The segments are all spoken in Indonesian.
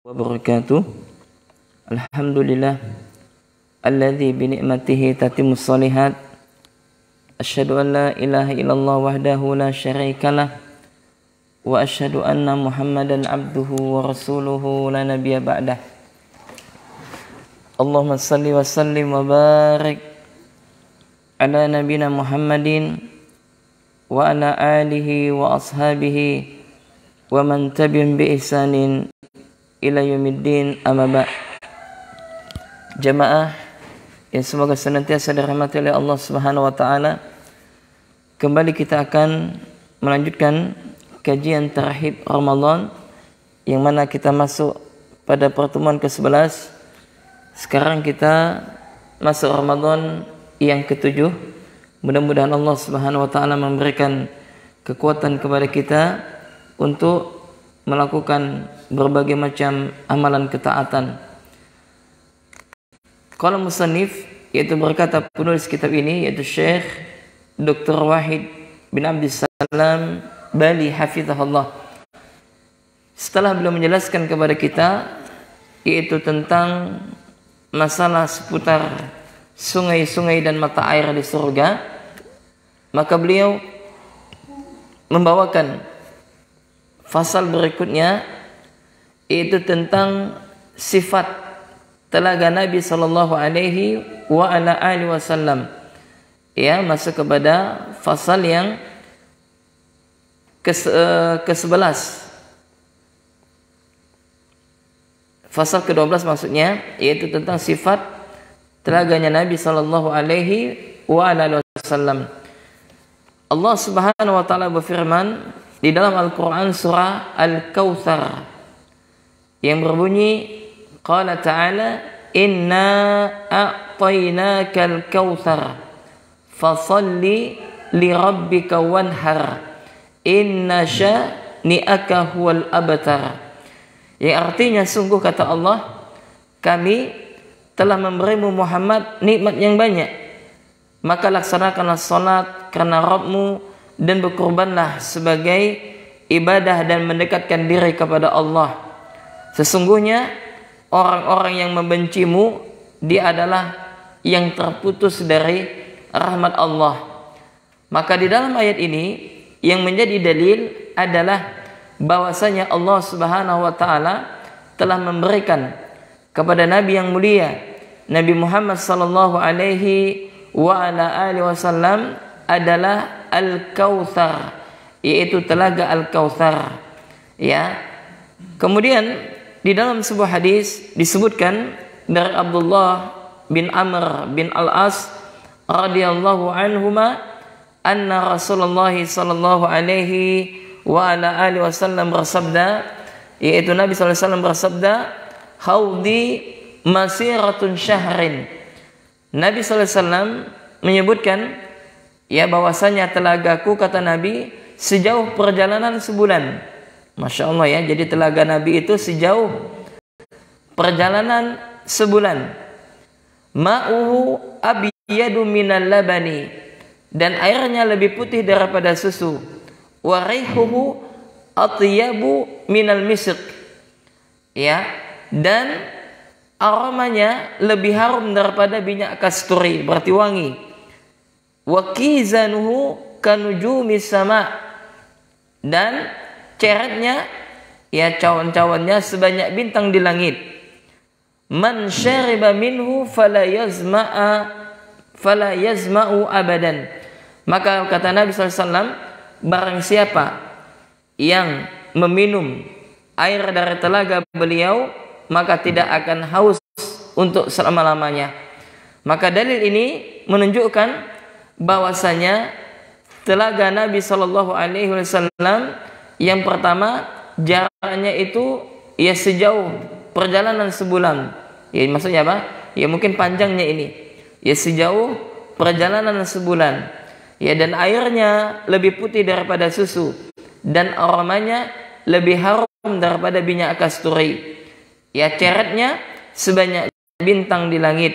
wabarakatuh. Alhamdulillah alladzi bi ni'matihi tatimmus shalihat. Asyhadu an la ilaha illallah wahdahu la syarikalah wa asyhadu anna Muhammadan abduhu wa rasuluhu la nabiyya ba'dah. Allahumma salli wa sallim wa barik ala nabiyina Muhammadin wa ala alihi wa ashabihi wa man tabi'ahum bi ihsanin ila yaumiddin, amma ba'. Jamaah yang semoga senantiasa dirahmati oleh Allah Subhanahu wa taala. Kembali kita akan melanjutkan kajian terakhir Ramadan yang mana kita masuk pada pertemuan ke-11. Sekarang kita masuk Ramadan yang ke-7. Mudah-mudahan Allah Subhanahu wa taala memberikan kekuatan kepada kita untuk melakukan berbagai macam amalan ketaatan. Qala musannif, yaitu berkata penulis kitab ini, yaitu Syekh Dr. Wahid bin Abdissalam Bali hafizahullah. Setelah beliau menjelaskan kepada kita yaitu tentang masalah seputar sungai-sungai dan mata air di surga, maka beliau membawakan fasal berikutnya, yaitu tentang sifat telaga Nabi sallallahu alaihi wa ala alihi wasallam. Ya, masuk kepada fasal yang ke-11. Fasal ke-12 maksudnya, yaitu tentang sifat telaganya Nabi sallallahu alaihi wa ala alihi wasallam. Allah Subhanahu wa taala berfirman di dalam Al-Quran surah Al-Kautsar yang berbunyi, Qala ta'ala, Inna a'tainakal kautsar fasalli li rabbika wanhar inna syani'aka huwal abtar. Yang artinya, sungguh kata Allah, kami telah memberimu Muhammad nikmat yang banyak, maka laksanakanlah salat karena Rabbmu dan berkorbanlah sebagai ibadah dan mendekatkan diri kepada Allah. Sesungguhnya orang-orang yang membencimu, dia adalah yang terputus dari rahmat Allah. Maka di dalam ayat ini yang menjadi dalil adalah bahwasanya Allah Subhanahu wa taala telah memberikan kepada Nabi yang mulia Nabi Muhammad sallallahu alaihi wa ala alihi wasallam adalah Al-Kautsar, yaitu telaga Al-Kautsar. Ya. Kemudian di dalam sebuah hadis disebutkan dari Abdullah bin Amr bin Al-As radhiyallahu anhuma anna Rasulullah sallallahu alaihi wa ala alihi wasallam bersabda, yaitu Nabi sallallahu alaihi wasallam bersabda, haudi masiratun syahrin. Nabi sallallahu alaihi wasallam menyebutkan ya bahwasanya telagaku, kata Nabi, sejauh perjalanan sebulan. Masya Allah ya, jadi telaga Nabi itu sejauh perjalanan sebulan. Ma'uhu abyadu minal labani, dan airnya lebih putih daripada susu. Wa rihuhu atyabu minal misk, ya, dan aromanya lebih harum daripada minyak kasturi, berarti wangi. Wa kizanuhu kanujumis sama, dan ceretnya ya cawan-cawannya sebanyak bintang di langit. Man syariba minhu fala yazma'u abadan. Maka kata Nabi sallallahu alaihi wasallam, barang siapa yang meminum air dari telaga beliau, maka tidak akan haus untuk selama-lamanya. Maka dalil ini menunjukkan bahwasanya telaga Nabi sallallahu alaihi wasallam yang pertama jaraknya itu ya sejauh perjalanan sebulan. Ya maksudnya apa? Ya mungkin panjangnya ini. Ya sejauh perjalanan sebulan. Ya, dan airnya lebih putih daripada susu dan aromanya lebih harum daripada minyak kasturi. Ya, ceretnya sebanyak bintang di langit.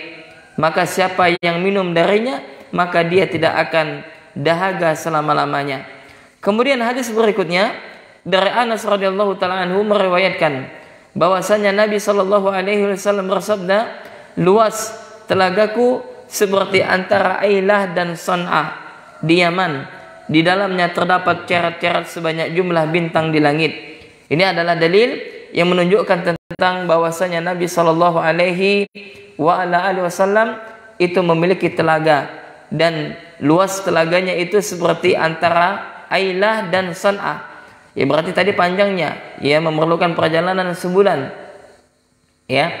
Maka siapa yang minum darinya, maka dia tidak akan dahaga selama-lamanya. Kemudian hadis berikutnya dari Anas radhiyallahu taala anhu meriwayatkan bahwasanya Nabi Shallallahu Alaihi Wasallam bersabda, luas telagaku seperti antara Ailah dan Son'a di Yaman. Di dalamnya terdapat cerat-cerat sebanyak jumlah bintang di langit. Ini adalah dalil yang menunjukkan tentang bahwasanya Nabi Shallallahu Alaihi Wasallam itu memiliki telaga, dan luas telaganya itu seperti antara Ailah dan Son'a. Ya berarti tadi panjangnya, ya memerlukan perjalanan sebulan. Ya.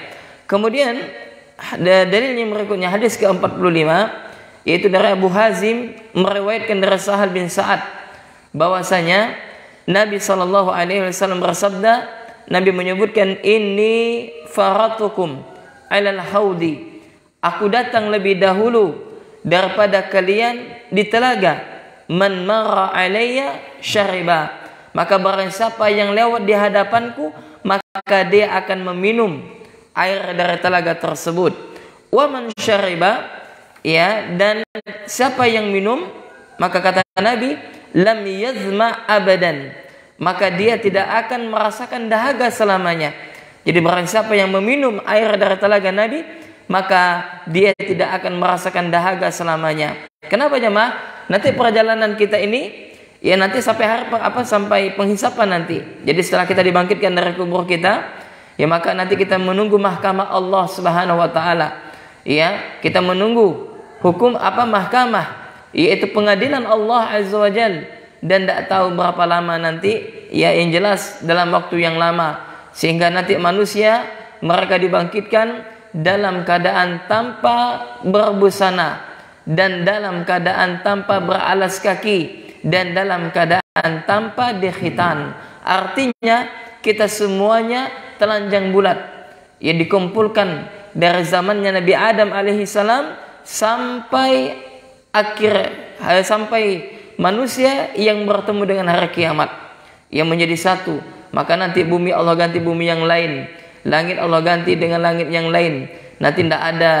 Kemudian dalil yang berikutnya hadis ke-45, yaitu dari Abu Hazim meriwayatkan dari Sahal bin Sa'ad bahwasanya Nabi sallallahu alaihi wasallam bersabda, Nabi menyebutkan, inni faratukum alal haudi, aku datang lebih dahulu daripada kalian di telaga, man marra alayya syariba, maka barang siapa yang lewat di hadapanku maka dia akan meminum air dari telaga tersebut. Wa man syariba, ya, dan siapa yang minum, maka kata Nabi, lam yazma abadan, maka dia tidak akan merasakan dahaga selamanya. Jadi barang siapa yang meminum air dari telaga Nabi, maka dia tidak akan merasakan dahaga selamanya. Kenapa jemaah? Nanti perjalanan kita ini, ya nanti sampai penghisapan nanti. Jadi setelah kita dibangkitkan dari kubur kita, ya maka nanti kita menunggu mahkamah Allah Subhanahu wa taala. Ya, kita menunggu hukum mahkamah, yaitu pengadilan Allah Azza wa Jalla, dan tidak tahu berapa lama nanti, ya yang jelas dalam waktu yang lama, sehingga nanti manusia mereka dibangkitkan dalam keadaan tanpa berbusana, dan dalam keadaan tanpa beralas kaki, dan dalam keadaan tanpa dikhitan. Artinya kita semuanya telanjang bulat, yang dikumpulkan dari zamannya Nabi Adam alaihissalam sampai manusia yang bertemu dengan hari kiamat, yang menjadi satu. Maka nanti bumi Allah ganti bumi yang lain, langit Allah ganti dengan langit yang lain. Nanti tidak ada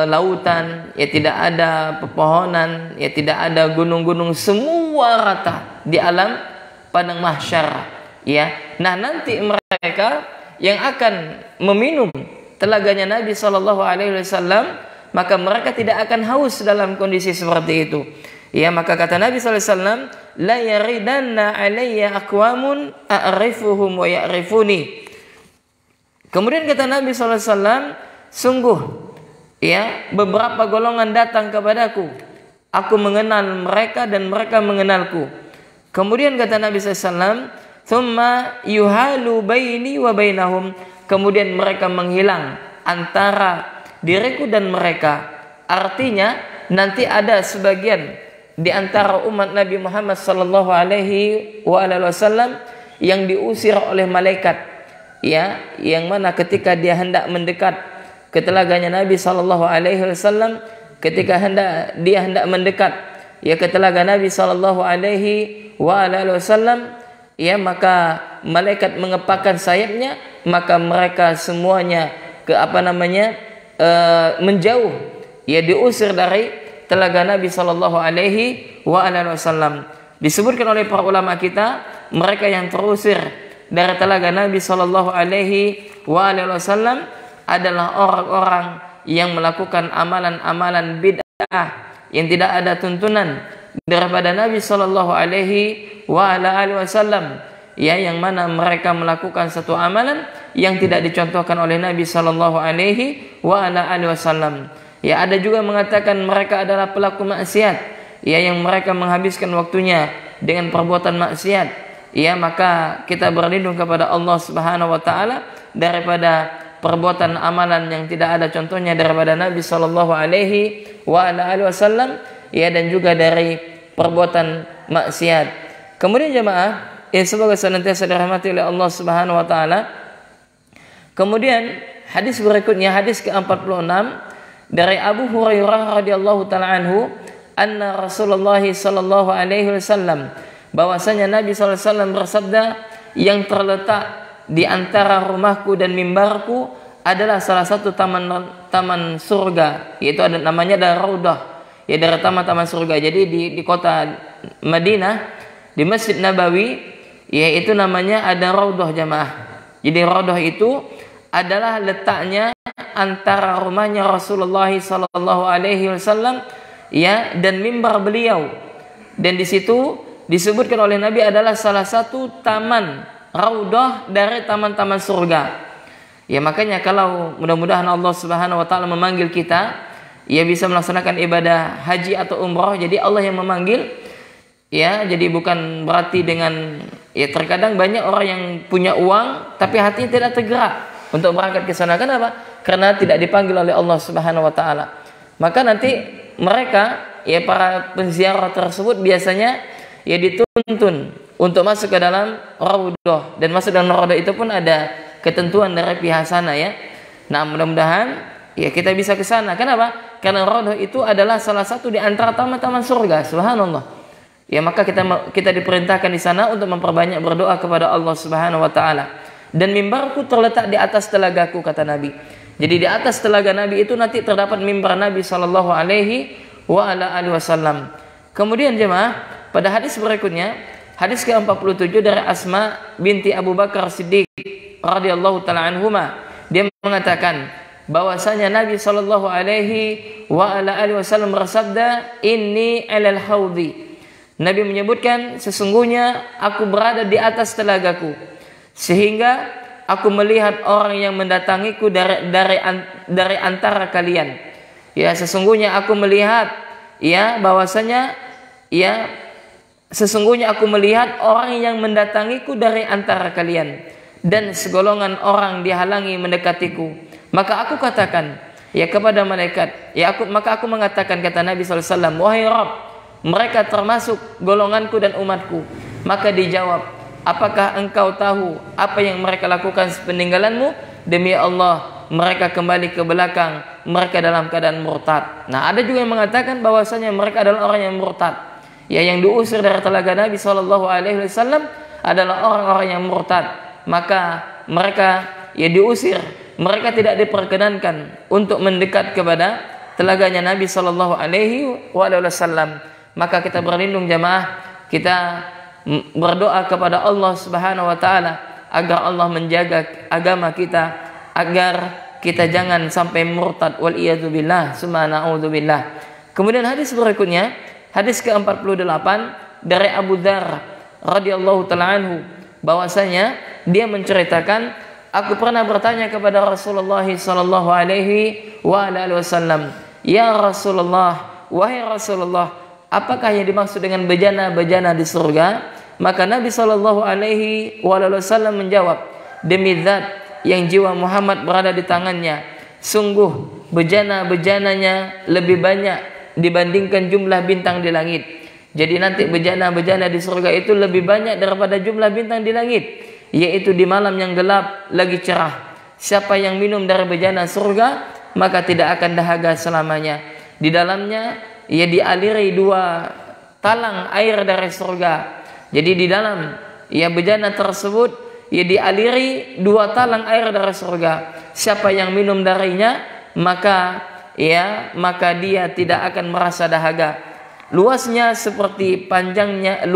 lautan, ya tidak ada pepohonan, ya tidak ada gunung-gunung, semua rata di alam padang mahsyar. Ya, nah nanti mereka yang akan meminum telaganya Nabi Shallallahu Alaihi Wasallam, maka mereka tidak akan haus dalam kondisi seperti itu. Ya, maka kata Nabi Sallallahu Alaihi Wasallam, la yaridanna alayya aqwamun a'rifuhum wa ya'rifuni. Kemudian kata Nabi Sallallahu Alaihi Wasallam, sungguh, ya, beberapa golongan datang kepadaku, aku mengenal mereka dan mereka mengenalku. Kemudian kata Nabi Sallallahu Alaihi Wasallam, thumma yuhalu baini wa bainahum, kemudian mereka menghilang antara diriku dan mereka. Artinya nanti ada sebagian di antara umat Nabi Muhammad sallallahu alaihi wasallam yang diusir oleh malaikat, ya, yang mana ketika dia hendak mendekat ke telaganya Nabi sallallahu alaihi wasallam, ketika dia hendak mendekat, ya, ke telaga Nabi sallallahu alaihi wasallam, ya, maka malaikat mengepakkan sayapnya, maka mereka semuanya menjauh, ya, diusir dari telaga Nabi sallallahu alaihi wasallam. Disebutkan oleh para ulama kita, mereka yang terusir dari telaga Nabi sallallahu alaihi wasallam adalah orang-orang yang melakukan amalan-amalan bid'ah yang tidak ada tuntunan daripada Nabi sallallahu alaihi wasallam, ya, yang mana mereka melakukan satu amalan yang tidak dicontohkan oleh Nabi sallallahu alaihi wasallam. Ya, ada juga mengatakan mereka adalah pelaku maksiat, ya, yang mereka menghabiskan waktunya dengan perbuatan maksiat. Ya, maka kita berlindung kepada Allah Subhanahu wa taala daripada perbuatan amalan yang tidak ada contohnya daripada Nabi sallallahu alaihi wasallam, ya, dan juga dari perbuatan maksiat. Kemudian jemaah, ya, semoga senantiasa dirahmati oleh Allah Subhanahu wa taala. Kemudian hadis berikutnya, hadis ke-46 dari Abu Hurairah radhiyallahu taala anhu, anna Rasulullah sallallahu alaihi wasallam, bahwasanya Nabi sallallahu alaihi wasallam bersabda, yang terletak di antara rumahku dan mimbarku adalah salah satu taman surga, yaitu ada namanya Raudhah, ya, dari taman-taman surga. Jadi di kota Madinah, di Masjid Nabawi, yaitu namanya ada Raudhah jamaah. Jadi Raudhah itu adalah letaknya antara rumahnya Rasulullah sallallahu alaihi wasallam ya dan mimbar beliau. Dan di situ disebutkan oleh Nabi adalah salah satu taman Raudhah dari taman-taman surga. Ya makanya kalau mudah-mudahan Allah Subhanahu wa taala memanggil kita ya bisa melaksanakan ibadah haji atau umrah, jadi Allah yang memanggil ya, jadi bukan berarti dengan ya terkadang banyak orang yang punya uang tapi hatinya tidak tergerak untuk berangkat ke sana. Kenapa? Karena tidak dipanggil oleh Allah Subhanahu wa taala. Maka nanti mereka ya para penziarah tersebut biasanya ya dituntun untuk masuk ke dalam Raudhah, dan masuk dalam Raudhah itu pun ada ketentuan dari pihak sana ya. Nah, mudah-mudahan ya kita bisa ke sana. Kenapa? Karena Raudhah itu adalah salah satu di antara taman-taman surga. Subhanallah. Ya maka kita diperintahkan di sana untuk memperbanyak berdoa kepada Allah Subhanahu wa taala. Dan mimbarku terletak di atas telagaku, kata Nabi. Jadi di atas telaga Nabi itu nanti terdapat mimbar Nabi sallallahu alaihi wasallam. Kemudian jemaah, pada hadis berikutnya, hadis ke-47 dari Asma binti Abu Bakar Siddiq radhiyallahu taala anhuma, dia mengatakan bahwasanya Nabi sallallahu alaihi wasallam bersabda, "Inni 'alal haudhi." Nabi menyebutkan, sesungguhnya aku berada di atas telagaku, sehingga aku melihat orang yang mendatangiku dari antara kalian. Ya, sesungguhnya aku melihat ya bahwasanya ya sesungguhnya aku melihat orang yang mendatangiku dari antara kalian, dan segolongan orang dihalangi mendekatiku. Maka aku katakan ya kepada malaikat, maka aku mengatakan, kata Nabi sallallahu alaihi wasallam, "Wahai Rabb, mereka termasuk golonganku dan umatku." Maka dijawab, "Apakah engkau tahu apa yang mereka lakukan sepeninggalanmu?" "Demi Allah, mereka kembali ke belakang, mereka dalam keadaan murtad." Nah, ada juga yang mengatakan bahwasanya mereka adalah orang yang murtad. Ya, yang diusir dari telaga Nabi sallallahu alaihi wasallam adalah orang-orang yang murtad. Maka mereka ya diusir, mereka tidak diperkenankan untuk mendekat kepada telaganya Nabi sallallahu alaihi wasallam. Maka kita berlindung jamaah, kita berdoa kepada Allah Subhanahu wa taala agar Allah menjaga agama kita, agar kita jangan sampai murtad, wal iyadzubillah, summa na'udzubillah. Kemudian hadis berikutnya, hadis ke-48 dari Abu Dzar radhiyallahu taala anhu, bahwasanya dia menceritakan, aku pernah bertanya kepada Rasulullah sallallahu alaihi wasallam, "Ya Rasulullah, wahai Rasulullah, apakah yang dimaksud dengan bejana-bejana di surga?" Maka Nabi sallallahu alaihi wasallam menjawab, "Demi zat yang jiwa Muhammad berada di tangannya, sungguh bejana-bejananya lebih banyak dibandingkan jumlah bintang di langit." Jadi nanti bejana-bejana di surga itu lebih banyak daripada jumlah bintang di langit, yaitu di malam yang gelap lagi cerah. Siapa yang minum dari bejana surga, maka tidak akan dahaga selamanya. Di dalamnya ia dialiri 2 talang air dari surga. Jadi di dalam ya bejana tersebut ia dialiri 2 talang air dari surga. Siapa yang minum darinya, maka dia tidak akan merasa dahaga. Luasnya seperti panjangnya,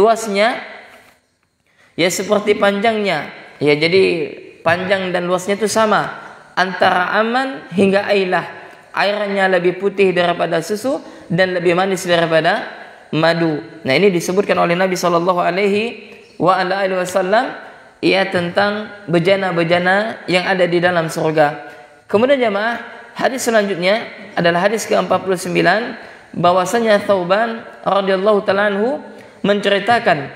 seperti panjangnya. Ya, jadi panjang dan luasnya itu sama antara Aman hingga Ailah. Airnya lebih putih daripada susu dan lebih manis daripada madu. Nah, ini disebutkan oleh Nabi sallallahu alaihi wasallam tentang bejana-bejana yang ada di dalam surga. Kemudian jemaah, hadis selanjutnya adalah hadis ke-49, bahwasanya Thauban radhiyallahu taala anhu menceritakan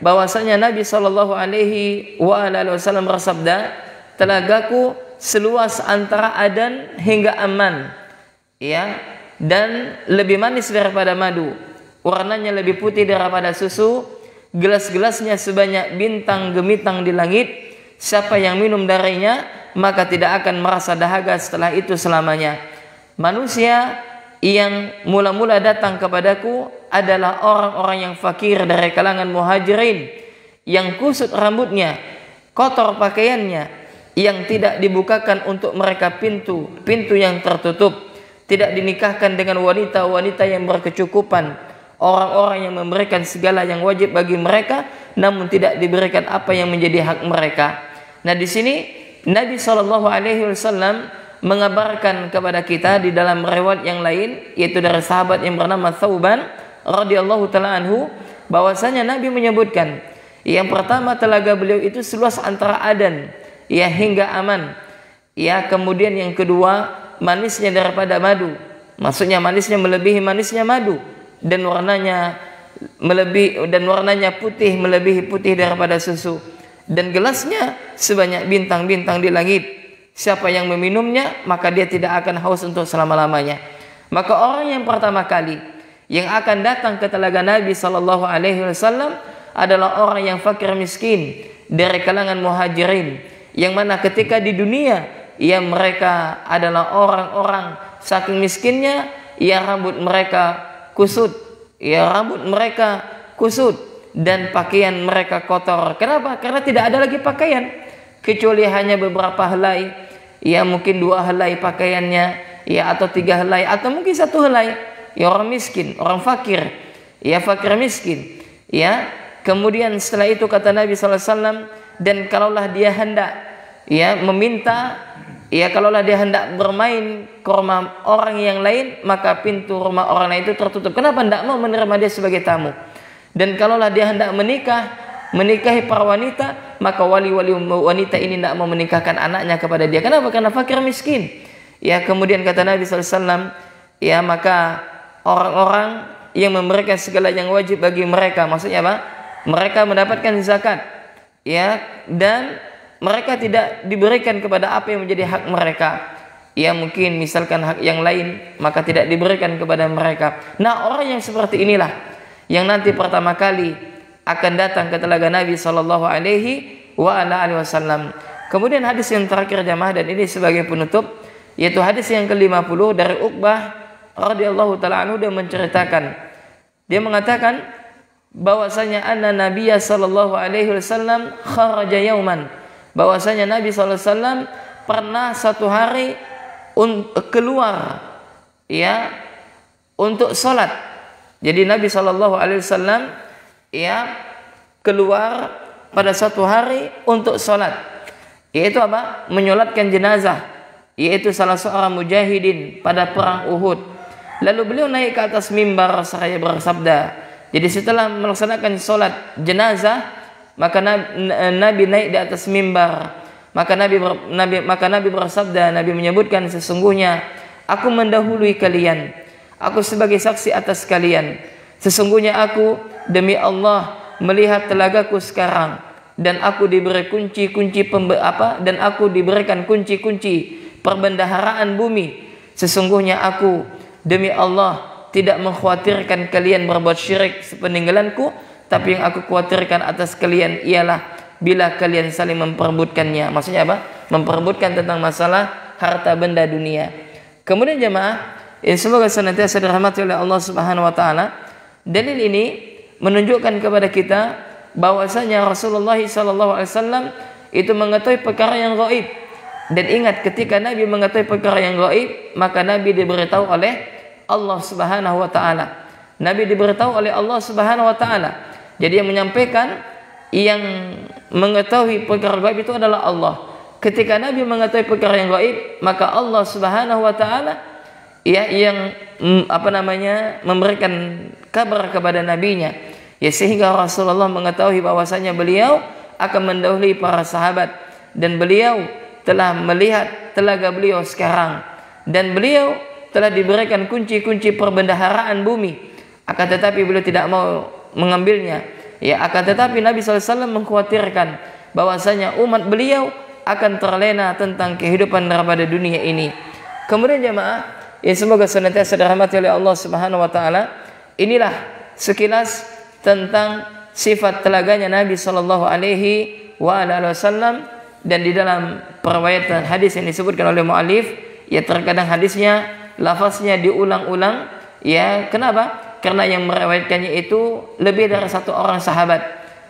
bahwasanya Nabi sallallahu alaihi wasallam bersabda, "Telagaku seluas antara Adan hingga Aman, dan lebih manis daripada madu, warnanya lebih putih daripada susu, gelas-gelasnya sebanyak bintang gemitang di langit. Siapa yang minum darinya, maka tidak akan merasa dahaga setelah itu selamanya. Manusia yang mula-mula datang kepadaku adalah orang-orang yang fakir dari kalangan muhajirin, yang kusut rambutnya, kotor pakaiannya, yang tidak dibukakan untuk mereka pintu yang tertutup, tidak dinikahkan dengan wanita-wanita yang berkecukupan, orang-orang yang memberikan segala yang wajib bagi mereka, namun tidak diberikan apa yang menjadi hak mereka. Nah, di sini Nabi Shallallahu Alaihi Wasallam mengabarkan kepada kita di dalam riwayat yang lain, yaitu dari sahabat yang bernama Thauban radhiyallahu taala anhu, bahwasanya Nabi menyebutkan yang pertama telaga beliau itu seluas antara Adan ya hingga Aman. Ya, kemudian yang kedua manisnya daripada madu. Maksudnya manisnya melebihi manisnya madu dan warnanya putih melebihi putih daripada susu. Dan gelasnya sebanyak bintang-bintang di langit. Siapa yang meminumnya maka dia tidak akan haus untuk selama-lamanya. Maka orang yang pertama kali yang akan datang ke telaga Nabi sallallahu alaihi wasallam adalah orang yang fakir miskin dari kalangan muhajirin, yang mana ketika di dunia ya mereka adalah orang-orang saking miskinnya ya rambut mereka kusut dan pakaian mereka kotor. Kenapa? Karena tidak ada lagi pakaian kecuali hanya beberapa helai, ya mungkin 2 helai pakaiannya, ya atau 3 helai atau mungkin 1 helai. Ya orang miskin, orang fakir, ya fakir miskin, ya. Kemudian setelah itu kata Nabi SAW, dan kalaulah dia hendak ya meminta, ya kalaulah dia hendak bermain ke rumah orang yang lain, maka pintu rumah orang lain itu tertutup. Kenapa? Tidak mau menerima dia sebagai tamu. Dan kalaulah dia hendak menikahi para wanita, maka wali-wali wanita ini tidak mau menikahkan anaknya kepada dia. Kenapa? Karena fakir miskin. Ya, kemudian kata Nabi SAW, ya maka orang-orang yang memberikan segala yang wajib bagi mereka, maksudnya apa? Mereka mendapatkan zakat, ya, dan mereka tidak diberikan kepada apa yang menjadi hak mereka. Ya mungkin misalkan hak yang lain, maka tidak diberikan kepada mereka. Nah, orang yang seperti inilah yang nanti pertama kali akan datang ke telaga Nabi sallallahu alaihi wasallam. Kemudian hadis yang terakhir jamaah, dan ini sebagai penutup, yaitu hadis yang ke-50 dari Uqbah radhiyallahu taala anhu. Dia menceritakan, dia mengatakan bahwasanya anna Nabiyya sallallahu alaihi wasallam kharaja yauman, bahwasanya Nabi sallallahu alaihi wasallam pernah satu hari keluar ya untuk salat. Jadi Nabi sallallahu alaihi wasallam ya keluar pada suatu hari untuk salat, yaitu apa? Menyolatkan jenazah, yaitu salah seorang mujahidin pada perang Uhud. Lalu beliau naik ke atas mimbar seraya bersabda. Jadi setelah melaksanakan salat jenazah, maka Nabi naik di atas mimbar. Maka Nabi bersabda, Nabi menyebutkan, sesungguhnya aku mendahului kalian, aku sebagai saksi atas kalian. Sesungguhnya aku demi Allah melihat telagaku sekarang, dan aku diberi dan aku diberikan kunci-kunci perbendaharaan bumi. Sesungguhnya aku demi Allah tidak mengkhawatirkan kalian berbuat syirik sepeninggalanku, tapi yang aku khawatirkan atas kalian ialah bila kalian saling memperebutkannya. Maksudnya apa? Memperebutkan tentang masalah harta benda dunia. Kemudian jemaah, semoga senantiasa dirahmati oleh Allah Subhanahu wa taala. Dalil ini menunjukkan kepada kita bahwasanya Rasulullah sallallahu alaihi wasallam itu mengetahui perkara yang gaib. Dan ingat, ketika Nabi mengetahui perkara yang gaib, maka Nabi diberitahu oleh Allah Subhanahu wa taala. Nabi diberitahu oleh Allah Subhanahu wa taala. Jadi yang menyampaikan, yang mengetahui perkara gaib itu adalah Allah. Ketika Nabi mengetahui perkara yang gaib, maka Allah Subhanahu wa taala ya yang memberikan kabar kepada nabinya. Ya, sehingga Rasulullah mengetahui bahwasanya beliau akan mendahului para sahabat, dan beliau telah melihat telaga beliau sekarang, dan beliau telah diberikan kunci-kunci perbendaharaan bumi. Akan tetapi beliau tidak mau mengambilnya. Ya, akan tetapi Nabi SAW mengkhawatirkan bahwasanya umat beliau akan terlena tentang kehidupan daripada dunia ini. Kemudian jemaah, ya semoga senantiasa dirahmati oleh Allah Subhanahu wa taala. Inilah sekilas tentang sifat telaganya Nabi sallallahu alaihi wasallam. Dan di dalam periwayatan hadis yang disebutkan oleh muallif, ya terkadang hadisnya lafaznya diulang-ulang. Ya, kenapa? Karena yang meriwayatkannya itu lebih dari satu orang sahabat.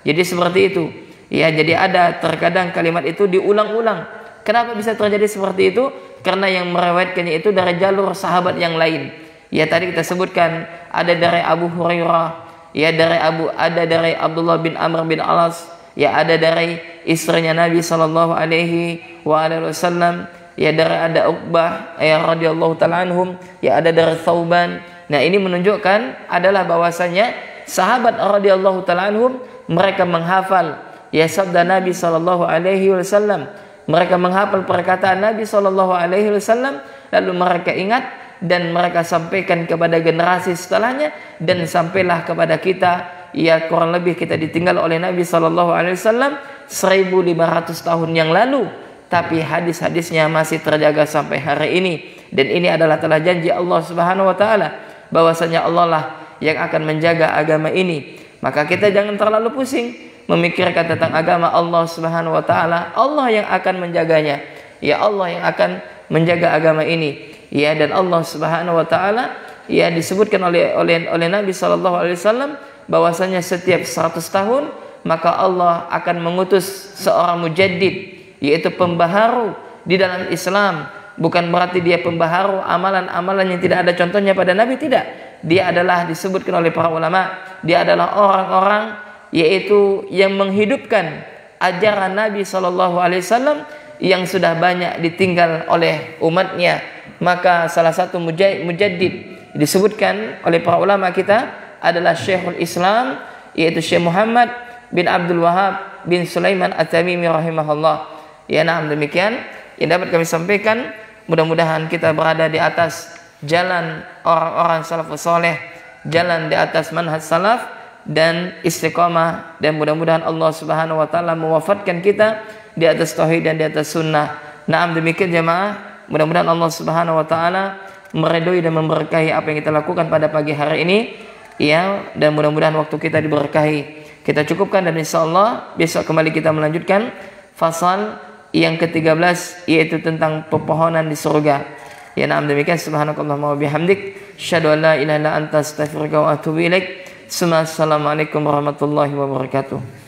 Jadi seperti itu. Ya, jadi ada terkadang kalimat itu diulang-ulang. Kenapa bisa terjadi seperti itu? Karena yang meriwayatkannya itu dari jalur sahabat yang lain. Ya, tadi kita sebutkan ada dari Abu Hurairah, ya ada dari Abdullah bin Amr bin Alas, ya ada dari istrinya Nabi sallallahu alaihi wasallam, ya dari ada Uqbah ya radhiyallahu taala anhum, ya ada dari Thauban. Nah, ini menunjukkan adalah bahwasanya sahabat radhiyallahu taala anhum mereka menghafal ya sabda Nabi sallallahu alaihi wasallam. Mereka menghafal perkataan Nabi sallallahu alaihi wasallam, lalu mereka ingat dan mereka sampaikan kepada generasi setelahnya, dan sampailah kepada kita, ya kurang lebih kita ditinggal oleh Nabi sallallahu alaihi wasallam 1500 tahun yang lalu, tapi hadis-hadisnya masih terjaga sampai hari ini. Dan ini adalah telah janji Allah Subhanahu wa taala bahwasanya Allah lah yang akan menjaga agama ini. Maka kita jangan terlalu pusing memikirkan tentang agama Allah Subhanahu wa taala. Allah yang akan menjaganya. Ya, Allah yang akan menjaga agama ini. Ya, dan Allah Subhanahu wa taala ya disebutkan oleh Nabi sallallahu alaihi wasallam bahwasanya setiap 100 tahun maka Allah akan mengutus seorang mujaddid, yaitu pembaharu di dalam Islam. Bukan berarti dia pembaharu amalan-amalan yang tidak ada contohnya pada Nabi, tidak. Dia adalah disebutkan oleh para ulama, dia adalah orang-orang yaitu yang menghidupkan ajaran Nabi sallallahu alaihi wasallam yang sudah banyak ditinggal oleh umatnya. Maka salah satu mujaddid disebutkan oleh para ulama kita adalah Syekhul Islam, yaitu Syekh Muhammad bin Abdul Wahab bin Sulaiman At-Tamimi rahimahullah. Ya, nah demikian yang dapat kami sampaikan. Mudah-mudahan kita berada di atas jalan orang-orang salafus saleh, jalan di atas manhaj salaf dan istiqamah, dan mudah-mudahan Allah Subhanahu wa taala mewafatkan kita di atas tauhid dan di atas sunnah. Nah, demikian jemaah, mudah-mudahan Allah Subhanahu wa taala meridhoi dan memberkahi apa yang kita lakukan pada pagi hari ini, ya, dan mudah-mudahan waktu kita diberkahi. Kita cukupkan dan insyaallah besok kembali kita melanjutkan fasal yang ke-13, yaitu tentang pepohonan di surga. Ya, nah demikian, subhanakallahumma wa bihamdik, asyhadu an la ilaha illa anta, astaghfiruka wa atubu ilaik. Assalamualaikum warahmatullahi wabarakatuh.